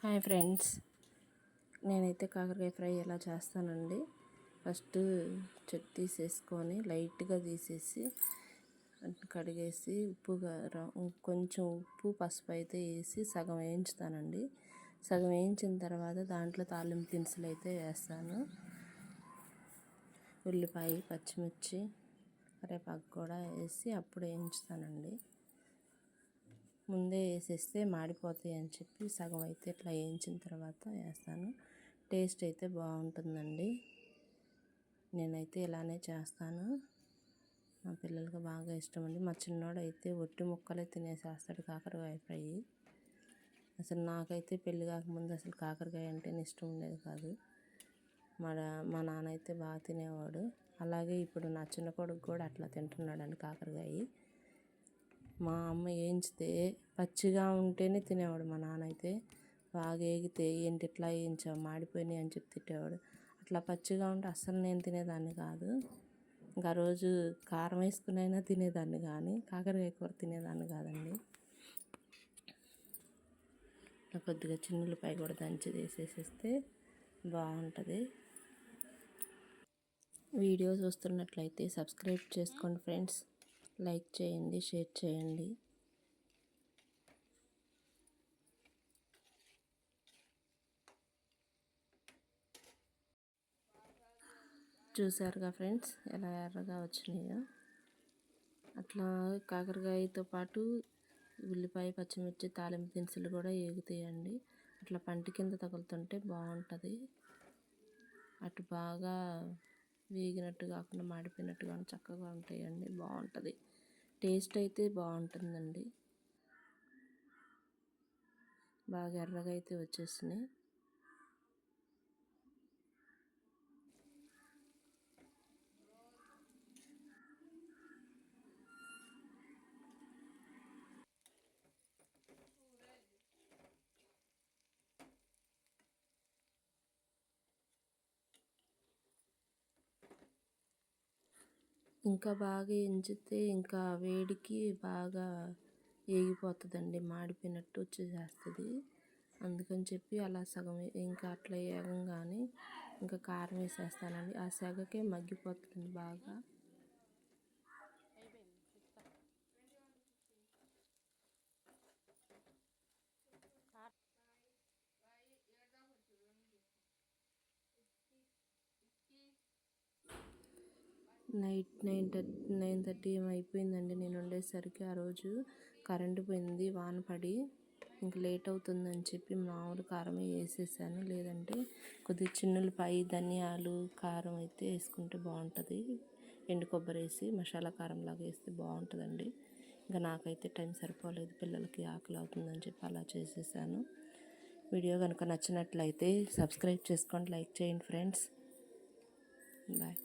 Hi friends, నేనైతే కాకరకాయ fry ఎలా చేస్తానండి. ఫస్ట్ చెట్టు తీసేసుకొని లైట్గా తీసేసి కడిగేసి కొంచెం ఉప్పు పసుపు అయితే వేసి సగం వేయించుతానండి. సగం వేయించిన తర్వాత దాంట్లో తాలింపు దినుసులు అయితే వేస్తాను. ఉల్లిపాయ, పచ్చిమిర్చి, కరివేపాకు కూడా వేసి అప్పుడు వేయించుతానండి. ముందే వేసేస్తే మాడిపోతాయి అని చెప్పి సగం అయితే ఇట్లా వేయించిన తర్వాత వేస్తాను. టేస్ట్ అయితే బాగుంటుందండి. నేనైతే ఇలానే చేస్తాను. మా పిల్లలకి బాగా ఇష్టం అండి. మా చిన్నోడు అయితే ఒట్టి ముక్కలే తినేసేస్తాడు కాకరకాయ ఫ్రై. అసలు నాకైతే పెళ్ళి కాకముందు అసలు కాకరకాయ అంటేనే ఇష్టం ఉండేది కాదు. మా నాన్న అయితే బాగా తినేవాడు. అలాగే ఇప్పుడు నా చిన్న కొడుకు కూడా అట్లా తింటున్నాడండి కాకరకాయ. మా అమ్మ వేయించితే పచ్చిగా ఉంటేనే తినేవాడు. మా నాన్న అయితే బాగా వేగితే ఏంటి ఇట్లా వేయించావు, మాడిపోయినాయి అని చెప్పి తిట్టేవాడు. అట్లా పచ్చిగా ఉంటే అస్సలు నేను తినేదాన్ని కాదు. ఇంకా రోజు కారం వేసుకుని అయినా తినేదాన్ని, కానీ కాకరకాయ కూర తినేదాన్ని కాదండి. కొద్దిగా చిన్నులపై కూడా దంచి వేసేసేస్తే బాగుంటుంది. వీడియో చూస్తున్నట్లయితే సబ్స్క్రైబ్ చేసుకోండి ఫ్రెండ్స్. లైక్ చేయండి, షేర్ చేయండి. చూసారుగా ఫ్రెండ్స్ ఎలా ఎర్రగా వచ్చినాయో. అట్లా కాకరకాయతో పాటు ఉల్లిపాయ, పచ్చిమిర్చి, తాలింపు దినుసులు కూడా వేగుతాయండి. అట్లా పంటి కింద తగులుతుంటే బాగుంటుంది. అటు బాగా వేగినట్టు కాకుండా మాడిపోయినట్టుగా చక్కగా ఉంటాయండి. బాగుంటుంది. టేస్ట్ అయితే బాగుంటుందండి. బాగా ఎర్రగా అయితే వచ్చేసినాయి. ఇంకా బాగా ఎంచితే ఇంకా వేడికి బాగా వేగిపోతుందండి, మాడిపోయినట్టు వచ్చేసేస్తుంది. అందుకని చెప్పి అలా సగం ఇంకా అట్లా వేగంగానే ఇంకా కారం వేసేస్తానండి. ఆ సెగకే మగ్గిపోతుంది బాగా. నైట్ 9:30 ఏమో అయిపోయిందండి నేను ఉండేసరికి. ఆ రోజు కరెంటు పోయింది, వాన పడి. ఇంక లేట్ అవుతుందని చెప్పి మామూలు కారం వేసేసాను. లేదంటే కొద్దిగా చిన్నులపై, ధనియాలు, కారం అయితే వేసుకుంటే బాగుంటుంది. ఎండు కొబ్బరి వేసి మసాలా కారం లాగా వేస్తే బాగుంటుందండి. ఇంకా నాకైతే టైం సరిపోలేదు, పిల్లలకి ఆకలి అవుతుందని చెప్పి అలా చేసేసాను. వీడియో కనుక నచ్చినట్లయితే సబ్స్క్రైబ్ చేసుకోండి, లైక్ చేయండి ఫ్రెండ్స్. బాయ్.